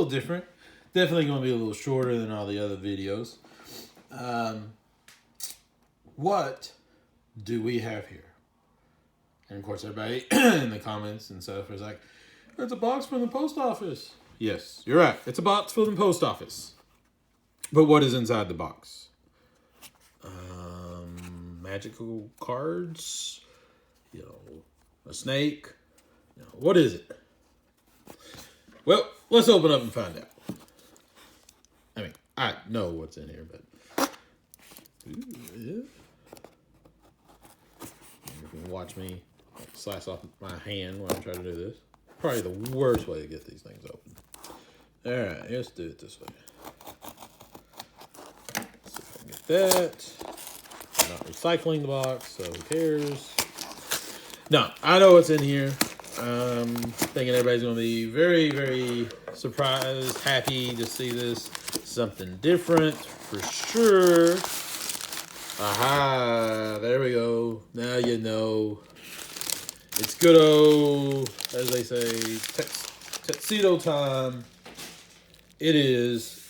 different. Definitely going to be a little shorter than all the other videos. What do we have here? And of course, everybody in the comments and stuff is like, it's a box from the post office. Yes, you're right. It's a box from the post office. But what is inside the box? Magical cards, a snake. What is it? Well, let's open up and find out. I mean, I know what's in here, but you can watch me slice off my hand when I try to do this. Probably the worst way to get these things open. All right, let's do it this way. Let's see if I can get that. I'm not recycling the box, so who cares? No, I know what's in here. Thinking everybody's going to be very, very surprised, happy to see this. Something different, for sure. Aha, there we go. Now you know. It's good old, as they say, tuxedo time. It is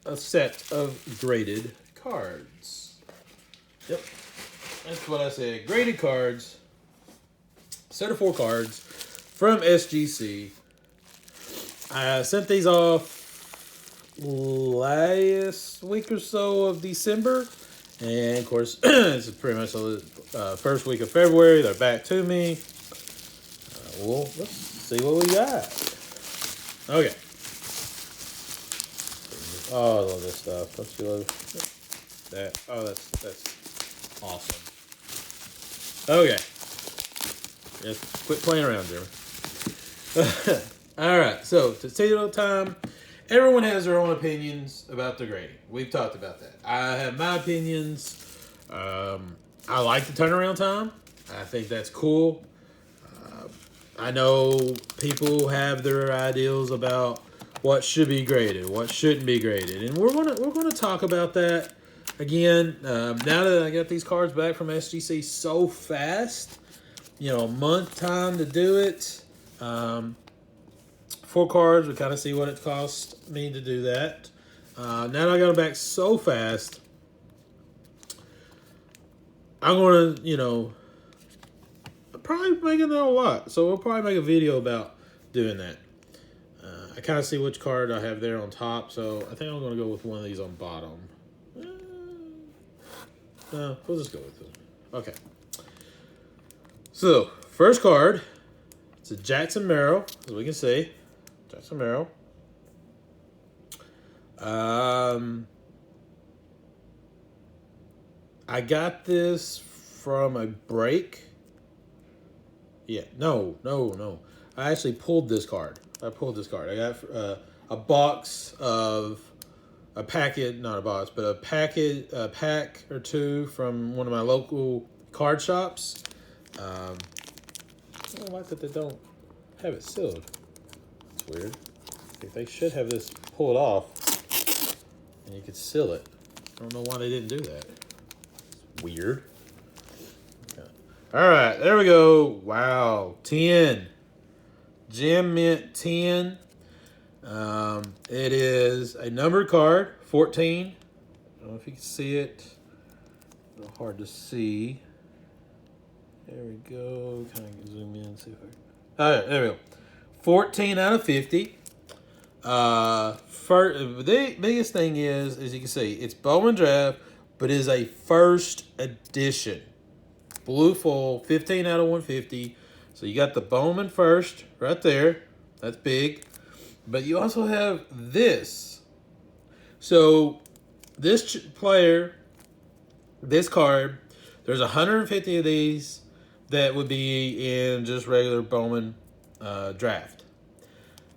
a set of graded cards. Yep, that's what I said. Graded cards. Set of 4 cards from SGC. I sent these off last week or so of December. And of course, this is pretty much the first week of February. They're back to me. Well, let's see what we got. Okay. Oh, I love this stuff. Let's do that. Oh, that's awesome. Okay. Just quit playing around, Jeremy. All right. So, tuxedo time. Everyone has their own opinions about the grading. We've talked about that. I have my opinions. I like the turnaround time. I think that's cool. I know people have their ideals about what should be graded, what shouldn't be graded, and we're gonna talk about that again. Now that I got these cards back from SGC so fast, a month time to do it. 4 cards, we kind of see what it cost me to do that. Now that I got it back so fast, I'm gonna, probably making that a lot. So we'll probably make a video about doing that. I kind of see which card I have there on top, so I think I'm going to go with one of these on bottom. No, we'll just go with this. Okay. So, first card, it's a Jackson Merrill, as we can see. Jackson Merrill. I got this from a break. Yeah, no. I actually pulled this card. I got a box of a packet, not a box, but a pack or two from one of my local card shops. I don't like that they don't have it sealed. It's weird. They should have this pulled off and you could seal it. I don't know why they didn't do that. It's weird. Okay. All right, there we go. Wow, 10. Gem Mint 10. It is a numbered card, 14. I don't know if you can see it. A little hard to see. There we go. Kind of zoom in and see if I can. All right, there we go. 14 out of 50. The biggest thing is, as you can see, it's Bowman Draft, but it is a first edition. Blue foil, 15 out of 150. So you got the Bowman first right there. That's big. But you also have this. So this player, this card, there's 150 of these that would be in just regular Bowman draft.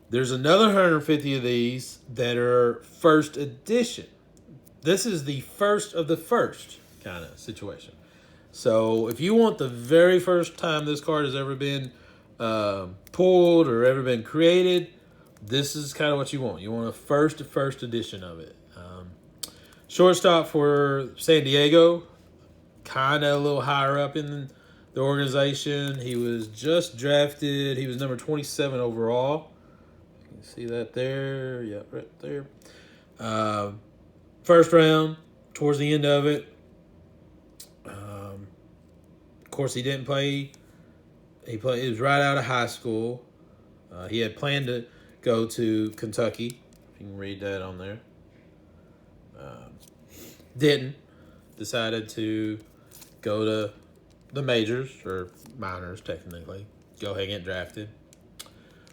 There's another 150 of these that are first edition. This is the first of the first kind of situation. So if you want the very first time this card has ever been pulled or ever been created, this is kind of what you want. You want a first edition of it. Shortstop for San Diego, kind of a little higher up in the organization. He was just drafted. He was number 27 overall. You see that there? Yeah, right there. First round, towards the end of it. Of course, he didn't play. He played. He was right out of high school. He had planned to go to Kentucky. You can read that on there. Didn't. Decided to go to the majors, or minors technically. Go ahead and get drafted.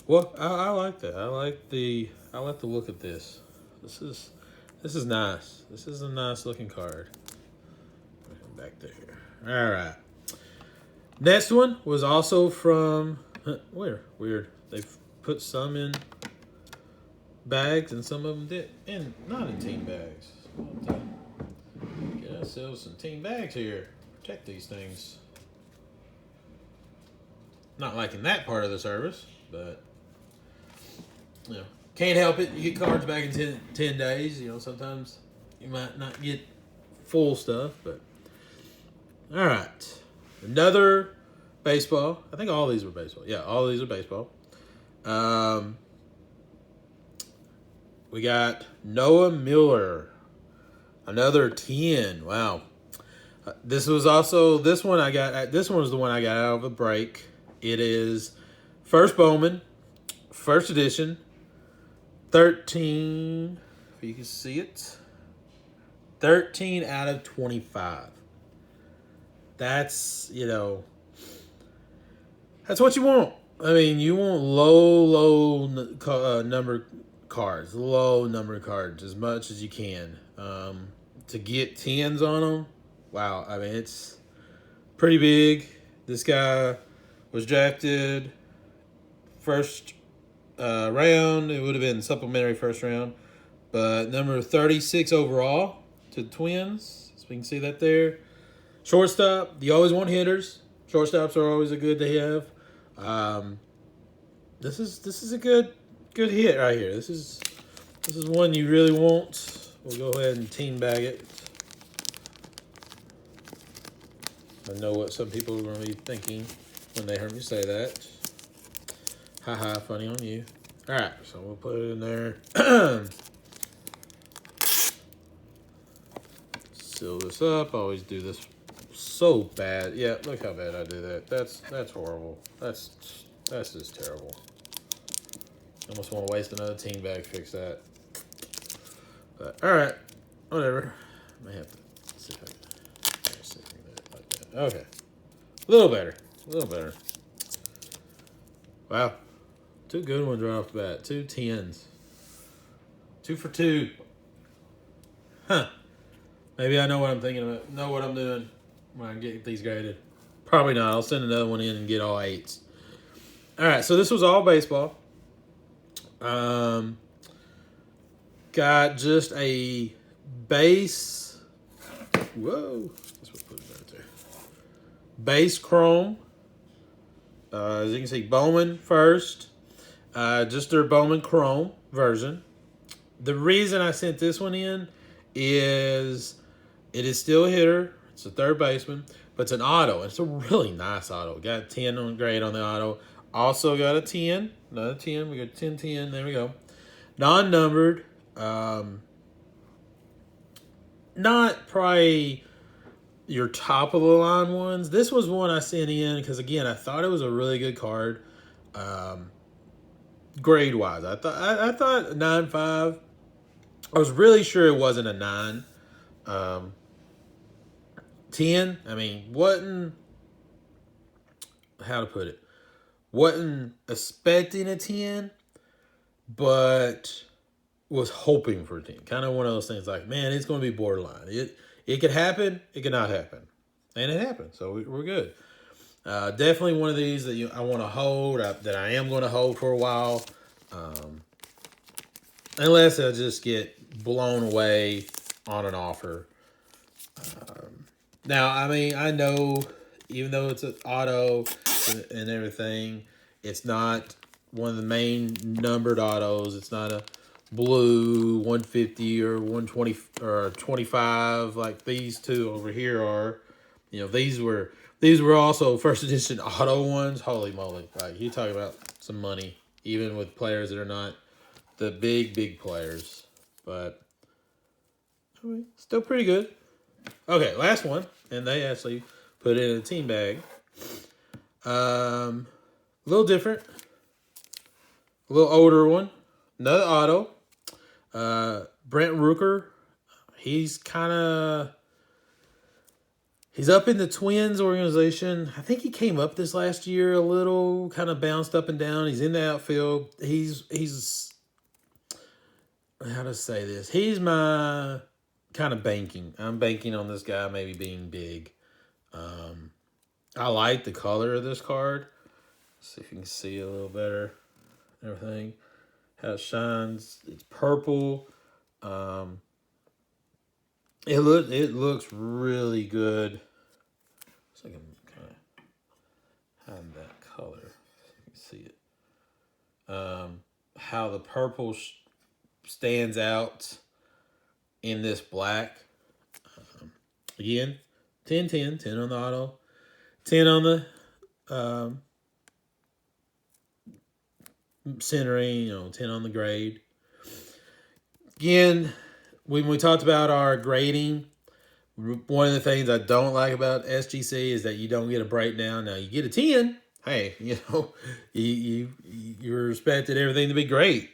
Well, I like that. I like the look at this. This is nice. This is a nice looking card. Back there. All right. Next one was also from where? Weird. They've put some in bags and some of them did, and not in team bags. Get ourselves some team bags here. Protect these things. Not liking that part of the service, but you know, can't help it. You get cards back in 10 days. You know, sometimes you might not get full stuff, but all right. Another baseball. I think all these were baseball. Yeah, all these are baseball. We got Noah Miller. Another 10. Wow. This was also this one was the one I got out of a break. It is first Bowman, first edition, 13. If you can see it, 13 out of 25. That's that's what you want. I mean, you want low number cards, low number cards as much as you can. To get 10s on them, wow. I mean, it's pretty big. This guy was drafted first round. It would have been supplementary first round, but number 36 overall to the Twins. So we can see that there. Shortstop. You always want hitters. Shortstops are always a good to have. This is a good hit right here. This is one you really want. We'll go ahead and team bag it. I know what some people are going to be thinking when they heard me say that. Haha, funny on you. All right, so we'll put it in there. Seal this up. I always do this so bad. Yeah, look how bad I do that. That's horrible. That's just terrible. Almost want to waste another team bag to fix that. But all right, whatever. I may have to see if I can do it like that. Okay, a little better. Wow, 2 good ones right off the bat. 2 10s. 2 for 2. Huh. Maybe I know what I'm thinking about. Know what I'm doing when I get these graded. Probably not. I'll send another one in and get all 8s. All right, so this was all baseball. Got just a base. Whoa. That's what put it right there. Base chrome. As you can see, Bowman first. Just their Bowman chrome version. The reason I sent this one in is it is still a hitter. It's a third baseman, but it's an auto. It's a really nice auto. Got a 10 on grade on the auto. Also got a 10. Another 10. We got 10. There we go. Non-numbered. Not probably your top of the line ones. This was one I sent in because, again, I thought it was a really good card. Grade wise, I thought 9.5. I was really sure it wasn't a 9. 10. I mean, wasn't how to put it. Wasn't expecting a 10, but was hoping for a 10. Kind of one of those things like, man, it's going to be borderline. It could happen. It could not happen. And it happened. So we're good. Definitely one of these that I want to hold, that I am going to hold for a while. Unless I just get blown away on an offer. Now, I mean, I know, even though it's an auto and everything, it's not one of the main numbered autos. It's not a blue 150 or 120 or 25 like these two over here are. You know, these were also first edition auto ones. Holy moly. Like, you talk about some money, even with players that are not the big players. But I mean, still pretty good. Okay, last one. And they actually put it in a team bag. A little different. A little older one. Another auto. Brent Rooker. He's up in the Twins organization. I think he came up this last year a little, kind of bounced up and down. He's in the outfield. He's how to say this? He's my kind of banking. I'm banking on this guy maybe being big. I like the color of this card. See if you can see a little better. Everything. How it shines. It's purple. It looks really good. So I can kind of hide that color so you can see it. How the purple stands out in this black. Again, 10 on the auto, 10 on the centering, 10 on the grade. Again, when we talked about our grading, one of the things I don't like about SGC is that you don't get a breakdown. Now you get a 10. Hey, you're expected everything to be great.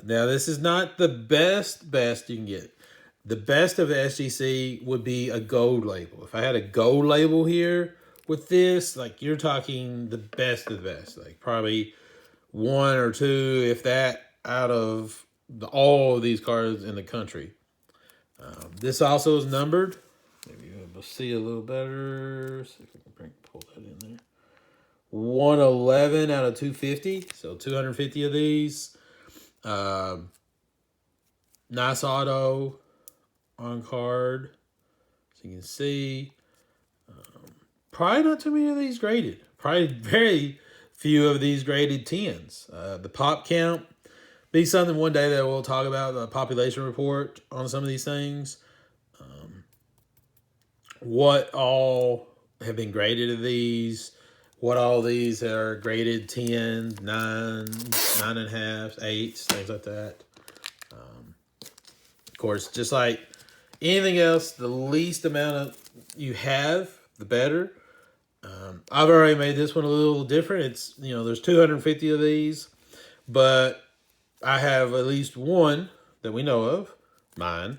Now this is not the best you can get. The best of SGC would be a gold label. If I had a gold label here with this, like you're talking the best of the best, like probably 1 or 2, if that, out of all of these cards in the country. This also is numbered. Maybe we'll see a little better. See if we can pull that in there. 111 out of 250. So 250 of these. Nice auto on card. So you can see. Probably not too many of these graded. Probably very few of these graded 10s. The pop count. Be something one day that we'll talk about, the population report on some of these things. What all have been graded of these. What all these are graded 10s, 9s, 9.5s, 8s, things like that. Of course, just like anything else, the least amount of you have, the better. I've already made this one a little different. It's, there's 250 of these, but I have at least one that we know of, mine,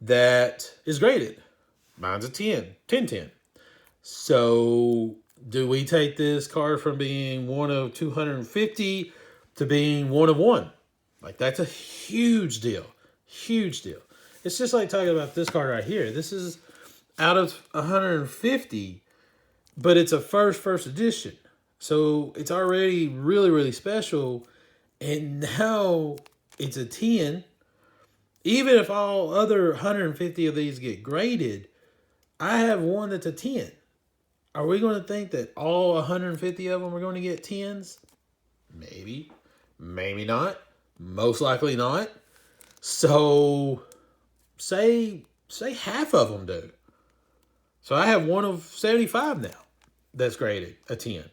that is graded. Mine's a 10, 10. So do we take this card from being one of 250 to being one of one? Like, that's a huge deal. Huge deal. It's just like talking about this card right here. This is out of 150, but it's a first edition. So it's already really, really special. And now it's a 10. Even if all other 150 of these get graded, I have one that's a 10. Are we going to think that all 150 of them are going to get 10s? Maybe. Maybe not. Most likely not. So say half of them do. So I have one of 75 now that's graded a 10.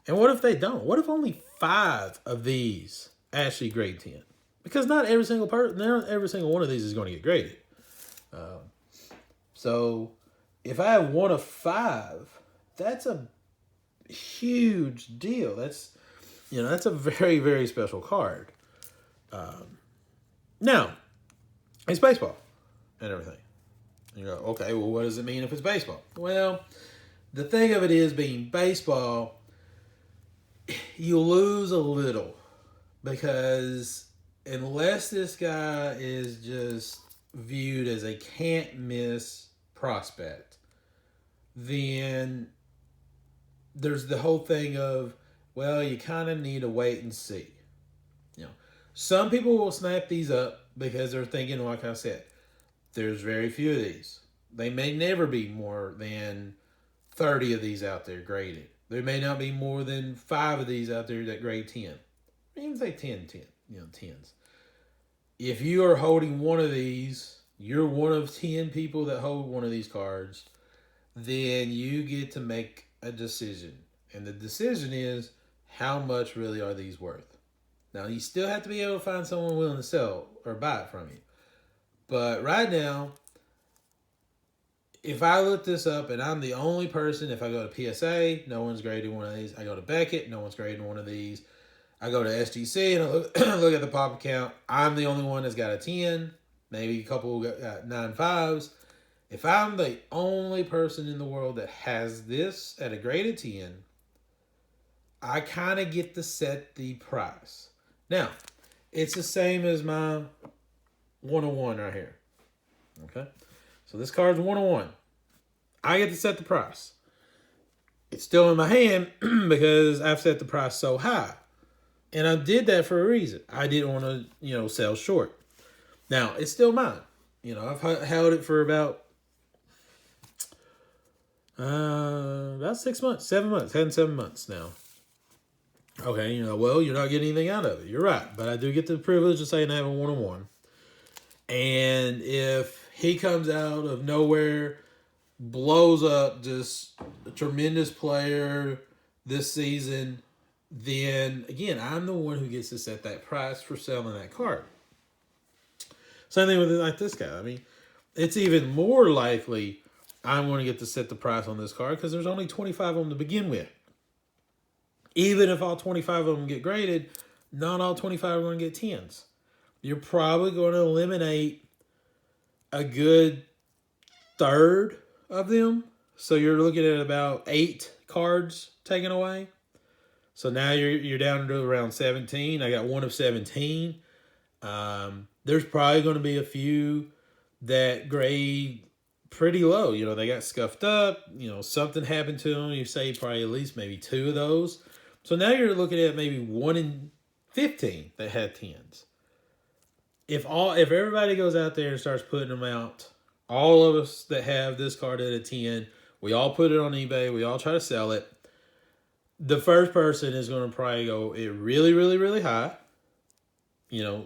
And what if they don't? What if only 5 of these actually grade 10? Because not every single one of these is going to get graded. So if I have one of 5, that's a huge deal. That's a very, very special card. Now, it's baseball and everything. And you go, okay, well, what does it mean if it's baseball? Well, the thing of it is, being baseball, you lose a little because unless this guy is just viewed as a can't miss prospect, then there's the whole thing of, well, you kind of need to wait and see. Some people will snap these up because they're thinking, like I said, there's very few of these. They may never be more than 30 of these out there graded. There may not be more than 5 of these out there that grade 10. Even say 10, 10s. If you are holding one of these, you're one of 10 people that hold one of these cards, then you get to make a decision. And the decision is, how much really are these worth? Now, you still have to be able to find someone willing to sell or buy it from you. But right now, if I look this up and I'm the only person, if I go to PSA, no one's graded one of these. I go to Beckett, no one's graded one of these. I go to SGC and I look at the pop account. I'm the only one that's got a 10. Maybe a couple got 9.5s. If I'm the only person in the world that has this at a graded 10, I kind of get to set the price. Now, it's the same as my 101 right here. Okay? So this card's 101. I get to set the price. It's still in my hand because I've set the price so high. And I did that for a reason. I didn't want to, sell short. Now, it's still mine. I've held it for about 6 months, 7 months. Had 7 months now. Okay, well, you're not getting anything out of it. You're right. But I do get the privilege of saying I have a 101. And if he comes out of nowhere, blows up, just a tremendous player this season, then again, I'm the one who gets to set that price for selling that card. Same thing with like this guy. I mean, it's even more likely I'm going to get to set the price on this card because there's only 25 of them to begin with. Even if all 25 of them get graded, not all 25 are going to get 10s. You're probably going to eliminate a good third of them. So you're looking at about 8 cards taken away. So now you're down to around 17. I got one of 17. There's probably going to be a few that grade pretty low. They got scuffed up. Something happened to them. You say probably at least maybe 2 of those. So now you're looking at maybe 1 in 15 that had 10s. If everybody goes out there and starts putting them out, all of us that have this card at a 10, we all put it on eBay. We all try to sell it. The first person is going to probably go it really, really, really high.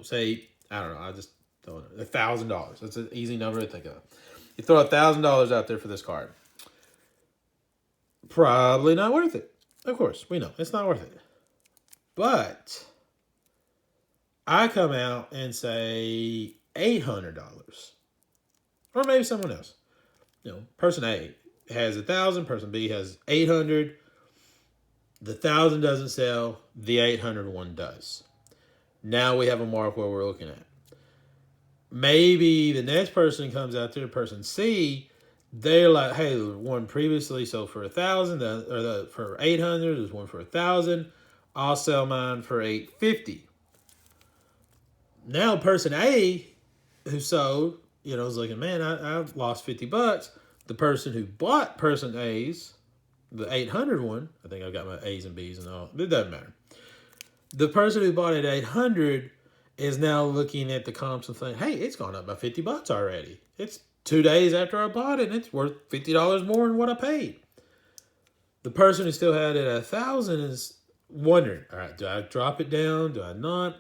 Say, I don't know, I just don't know, $1,000. That's an easy number to think of. You throw $1,000 out there for this card. Probably not worth it. Of course, we know it's not worth it. But I come out and say $800. Or maybe someone else. Person A has 1,000, person B has 800. The 1,000 doesn't sell, the 800 one does. Now we have a mark where we're looking at. Maybe the next person comes out there, person C, they're like, hey, the one previously sold for 1,000, or for 800, there's one for 1,000. I'll sell mine for 850. Now person A who sold, is looking, man, I've lost $50. The person who bought person A's, the 800 one, I think I've got my A's and B's and all. It doesn't matter. The person who bought it at 800 is now looking at the comps and saying, hey, it's gone up by $50 already. It's 2 days after I bought it, and it's worth $50 more than what I paid. The person who still had it at 1,000 is wondering, all right, do I drop it down? Do I not?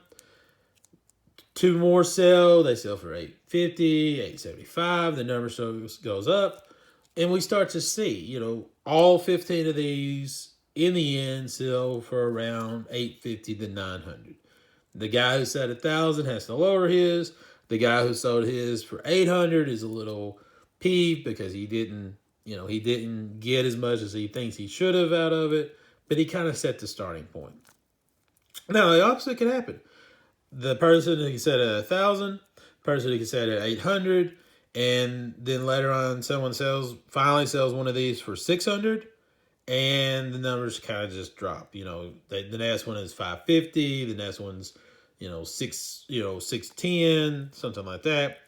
2 more sell. They sell for $850, $875. The number goes up. And we start to see, all 15 of these in the end sell for around $850 to $900. The guy who said 1,000 has to lower his. The guy who sold his for $800 is a little peeved because he didn't get as much as he thinks he should have out of it. But he kind of set the starting point. Now, the opposite can happen. The person who said at 1,000, person who said at 800, and then later on someone finally sells one of these for 600, and the numbers kind of just drop. The next one is 550, the next one's 610, something like that,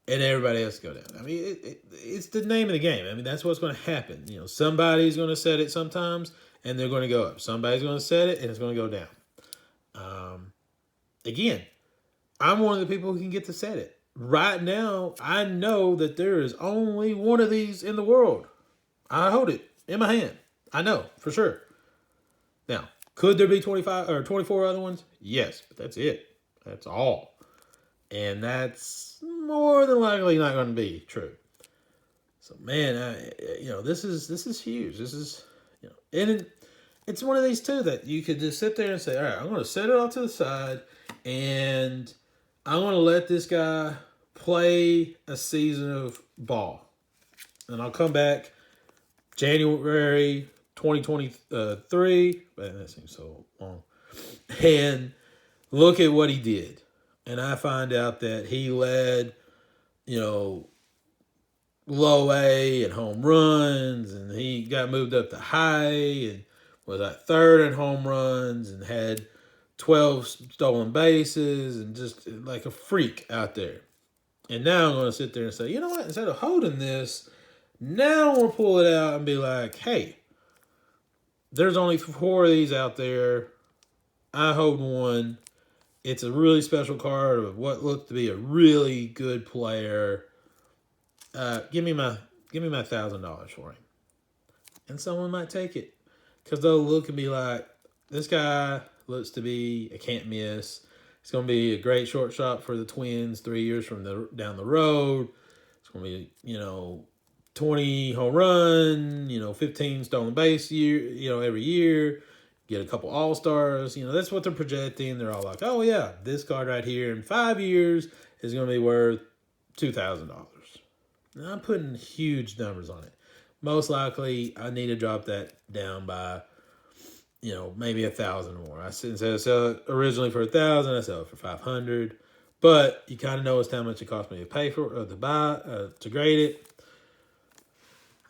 and everybody has to go down. I mean, it's the name of the game. I mean, that's what's going to happen. Somebody's going to set it sometimes, and they're going to go up. Somebody's going to set it, and it's going to go down. Again, I'm one of the people who can get to set it. Right now, I know that there is only one of these in the world. I hold it in my hand. I know for sure. Now, could there be 25 or 24 other ones? Yes, but that's it. That's all. And that's more than likely not going to be true. So, man, this is huge. This is, and it's one of these two that you could just sit there and say, all right, I'm going to set it off to the side and I'm going to let this guy play a season of ball. And I'll come back January 2023. Man, that seems so long. And look at what he did. And I find out that he led, low A and home runs, and he got moved up to high and was at third in home runs and had 12 stolen bases and just like a freak out there. And now I'm going to sit there and say, you know what? Instead of holding this, now we'll pull it out and be like, hey, there's only 4 of these out there. I hold one. It's a really special card of what looked to be a really good player. Give me my $1,000 for him. And someone might take it. Because they'll look and be like, this guy looks to be a can't miss. It's going to be a great shortstop for the Twins 3 years from down the road. It's going to be, 20 home run, 15 stolen base every year. Get a couple all-stars. That's what they're projecting. They're all like, oh, yeah, this card right here in 5 years is going to be worth $2,000. Now, I'm putting huge numbers on it. Most likely, I need to drop that down by, maybe 1,000 more. Instead of sell it originally for 1,000, I sell it for 500. But you kind of know how much it cost me to pay for or to buy to grade it.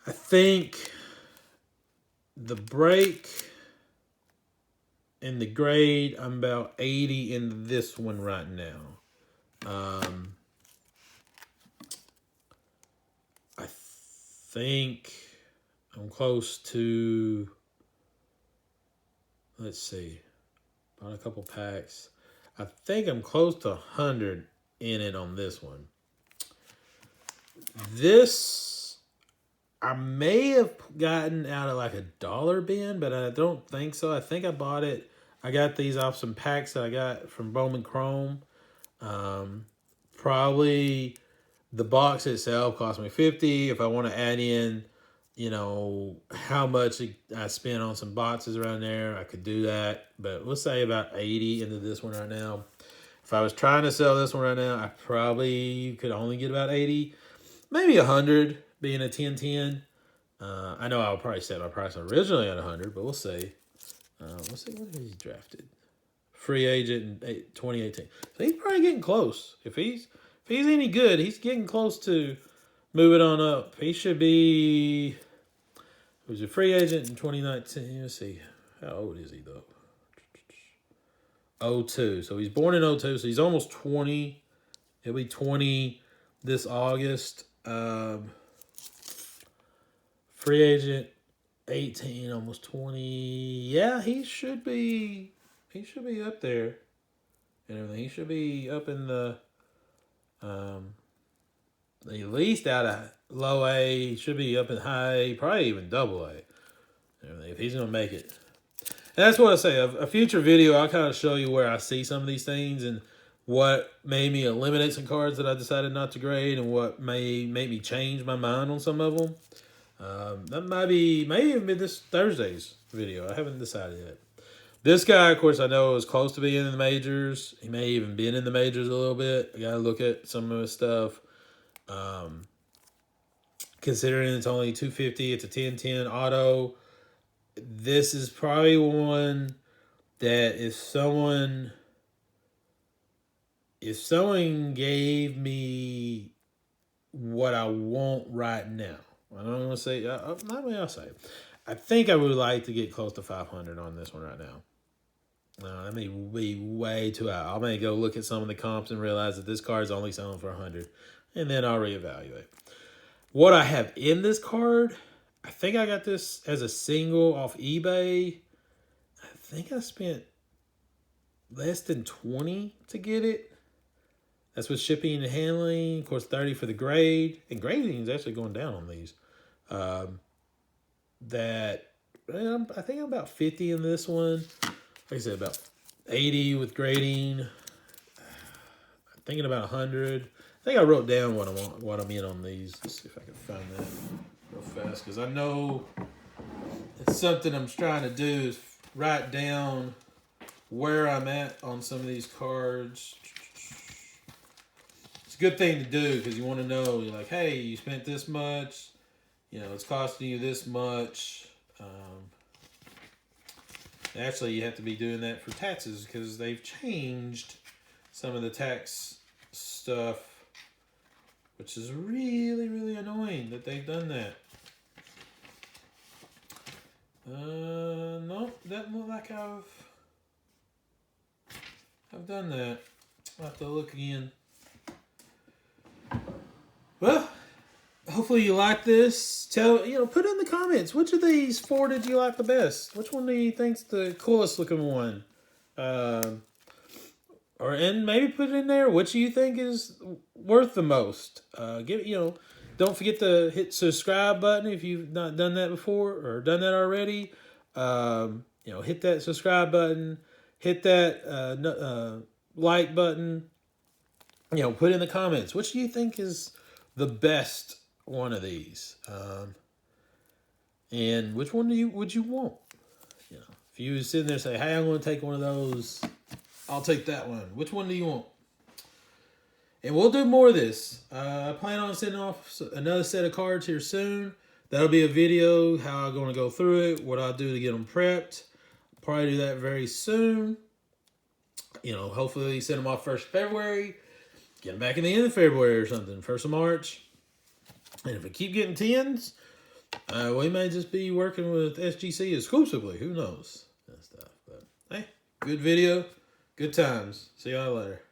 I think the break and the grade, I'm about 80 in this one right now. I think I'm close to, let's see, bought a couple packs. I think I'm close to 100 in it on this one. This, I may have gotten out of like a dollar bin, but I don't think so. I think I bought it. I got these off some packs that I got from Bowman Chrome. Probably the box itself cost me $50. If I want to add in, how much I spent on some boxes around there, I could do that. But let's say about 80 into this one right now. If I was trying to sell this one right now, I probably could only get about 80, maybe 100 being a 10-10. I know I'll probably set my price originally at 100, but we'll see. Let's see when he's drafted. Free agent in 2018. So he's probably getting close. If he's any good, he's getting close to moving on up. He should be. He was a free agent in 2019. Let's see. How old is he, though? 02. So he's born in 02, so he's almost 20. He'll be 20 this August. Free agent 18, almost 20. Yeah, he should be up there and everything. He should be up in the at least out of low A. He should be up in high, probably even double A. If he's gonna make it. And that's what I say. A future video, I'll kind of show you where I see some of these things and what made me eliminate some cards that I decided not to grade and what may make me change my mind on some of them. That may even be this Thursday's video. I haven't decided yet. This guy, of course, I know is close to being in the majors. He may even been in the majors a little bit. I got to look at some of his stuff. Considering it's only $250, it's a 10-10 auto. This is probably one that if someone gave me what I want right now, I don't want to say, not what I'll say. I think I would like to get close to 500 on this one right now. That may be way too high. I may go look at some of the comps and realize that this card is only selling for 100, and then I'll reevaluate. What I have in this card, I think I got this as a single off eBay. I think I spent less than 20 to get it. That's with shipping and handling. Of course, 30 for the grade. And grading is actually going down on these. I think I'm about 50 in this one. Like I said, about 80 with grading. I'm thinking about 100. I think I wrote down what I'm in on these. Let's see if I can find that real fast. Because I know something I'm trying to do is write down where I'm at on some of these cards. It's a good thing to do because you want to know, you're like, hey, you spent this much, you know, it's costing you this much. Actually, you have to be doing that for taxes because they've changed some of the tax stuff, which is really, really annoying that they've done that. No, doesn't look like I've done that. I'll have to look again. Well, hopefully you like this. Put in the comments, which of these four did you like the best? Which one do you think's the coolest looking one? And maybe put it in there which you think is worth the most. Don't forget to hit subscribe button if you've not done that before or done that already. Hit that subscribe button, hit that like button. Put in the comments which do you think is the best one of these, and which one would you want? If you was sitting there and say, "Hey, I'm going to take one of those," I'll take that one. Which one do you want? And we'll do more of this. I plan on sending off another set of cards here soon. That'll be a video, how I'm going to go through it, what I do to get them prepped. Probably do that very soon. Hopefully send them off 1st of February. Get them back in the end of February or something, 1st of March. And if we keep getting 10s, we may just be working with SGC exclusively. Who knows? That stuff. But hey, good video. Good times. See y'all later.